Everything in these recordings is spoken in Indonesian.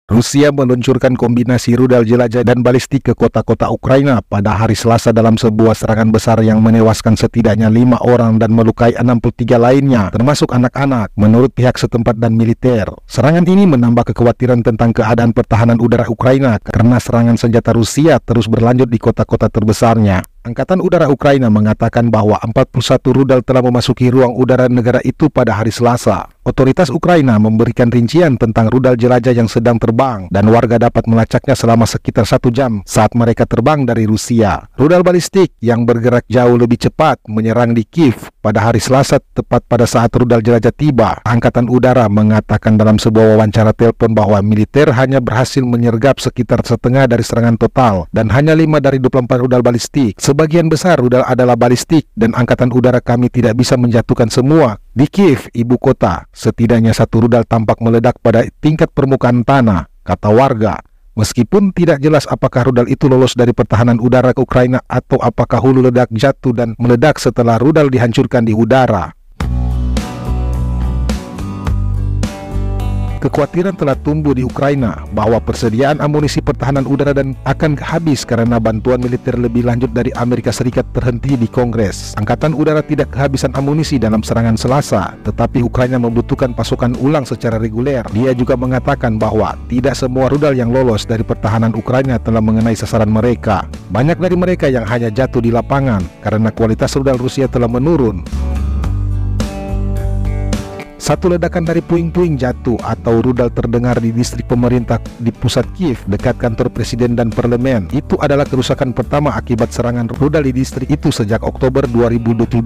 Rusia meluncurkan kombinasi rudal jelajah dan balistik ke kota-kota Ukraina pada hari Selasa dalam sebuah serangan besar yang menewaskan setidaknya 5 orang dan melukai 63 lainnya, termasuk anak-anak, menurut pihak setempat dan militer. Serangan ini menambah kekhawatiran tentang keadaan pertahanan udara Ukraina karena serangan senjata Rusia terus berlanjut di kota-kota terbesarnya. Angkatan Udara Ukraina mengatakan bahwa 41 rudal telah memasuki ruang udara negara itu pada hari Selasa. Otoritas Ukraina memberikan rincian tentang rudal jelajah yang sedang terbang dan warga dapat melacaknya selama sekitar 1 jam saat mereka terbang dari Rusia. Rudal balistik yang bergerak jauh lebih cepat menyerang di Kiev pada hari Selasa tepat pada saat rudal jelajah tiba. Angkatan Udara mengatakan dalam sebuah wawancara telepon bahwa militer hanya berhasil menyergap sekitar setengah dari serangan total dan hanya 5 dari 24 rudal balistik. Sebagian besar rudal adalah balistik dan Angkatan Udara kami tidak bisa menjatuhkan semua. Di Kiev, ibu kota, setidaknya 1 rudal tampak meledak pada tingkat permukaan tanah, kata warga. Meskipun tidak jelas apakah rudal itu lolos dari pertahanan udara ke Ukraina atau apakah hulu ledak jatuh dan meledak setelah rudal dihancurkan di udara. Kekhawatiran telah tumbuh di Ukraina bahwa persediaan amunisi pertahanan udara dan akan habis karena bantuan militer lebih lanjut dari Amerika Serikat terhenti di Kongres. Angkatan Udara tidak kehabisan amunisi dalam serangan Selasa, tetapi Ukraina membutuhkan pasokan ulang secara reguler. Dia juga mengatakan bahwa tidak semua rudal yang lolos dari pertahanan Ukraina telah mengenai sasaran mereka. Banyak dari mereka yang hanya jatuh di lapangan karena kualitas rudal Rusia telah menurun. Satu ledakan dari puing-puing jatuh atau rudal terdengar di distrik pemerintah di pusat Kiev dekat kantor presiden dan parlemen. Itu adalah kerusakan pertama akibat serangan rudal di distrik itu sejak Oktober 2022.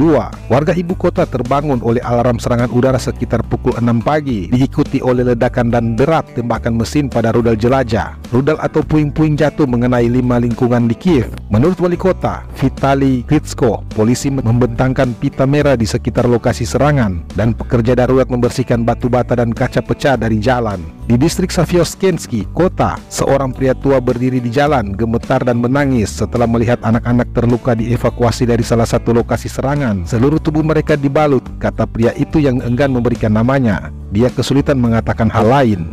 Warga ibu kota terbangun oleh alarm serangan udara sekitar pukul 6 pagi, diikuti oleh ledakan dan derap tembakan mesin pada rudal jelajah. Rudal atau puing-puing jatuh mengenai 5 lingkungan di Kiev. Menurut wali kota, Vitali Klitschko, polisi membentangkan pita merah di sekitar lokasi serangan dan pekerja darurat membersihkan batu bata dan kaca pecah dari jalan. Di distrik Savioskensky, kota, seorang pria tua berdiri di jalan, gemetar dan menangis setelah melihat anak-anak terluka dievakuasi dari salah satu lokasi serangan. Seluruh tubuh mereka dibalut, kata pria itu yang enggan memberikan namanya. Dia kesulitan mengatakan hal lain.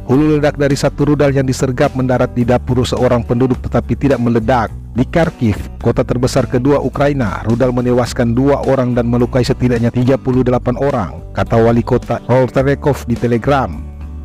Hulu ledak dari 1 rudal yang disergap mendarat di dapur seorang penduduk tetapi tidak meledak. Di Kharkiv, kota terbesar kedua Ukraina, rudal menewaskan 2 orang dan melukai setidaknya 38 orang, kata wali kota Olterekov di Telegram.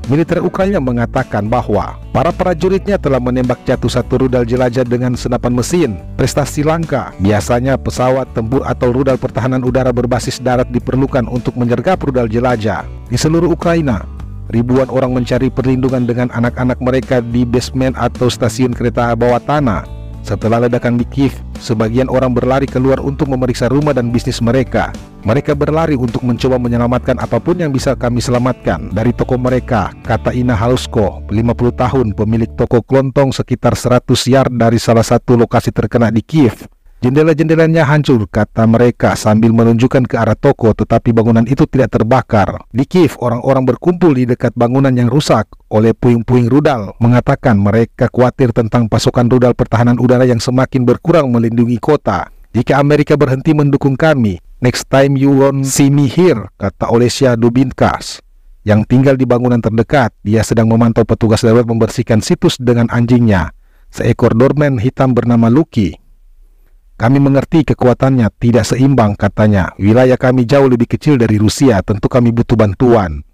Militer Ukraina mengatakan bahwa para prajuritnya telah menembak jatuh 1 rudal jelajah dengan senapan mesin. Prestasi langka, biasanya pesawat tempur atau rudal pertahanan udara berbasis darat diperlukan untuk menyergap rudal jelajah. Di seluruh Ukraina, ribuan orang mencari perlindungan dengan anak-anak mereka di basement atau stasiun kereta bawah tanah. Setelah ledakan di Kiev, sebagian orang berlari keluar untuk memeriksa rumah dan bisnis mereka. Mereka berlari untuk mencoba menyelamatkan apapun yang bisa kami selamatkan dari toko mereka, kata Ina Halusko, 50 tahun, pemilik toko kelontong sekitar 100 yard dari salah satu lokasi terkena di Kiev. Jendela-jendelanya hancur, kata mereka sambil menunjukkan ke arah toko, tetapi bangunan itu tidak terbakar. Di Kiev, orang-orang berkumpul di dekat bangunan yang rusak oleh puing-puing rudal, mengatakan mereka khawatir tentang pasokan rudal pertahanan udara yang semakin berkurang melindungi kota. Jika Amerika berhenti mendukung kami, next time you won't see me here, kata Olesia Dubinkas yang tinggal di bangunan terdekat. Dia sedang memantau petugas darurat membersihkan situs dengan anjingnya, seekor Doberman hitam bernama Lucky. Kami mengerti kekuatannya tidak seimbang, katanya. Wilayah kami jauh lebih kecil dari Rusia, tentu kami butuh bantuan.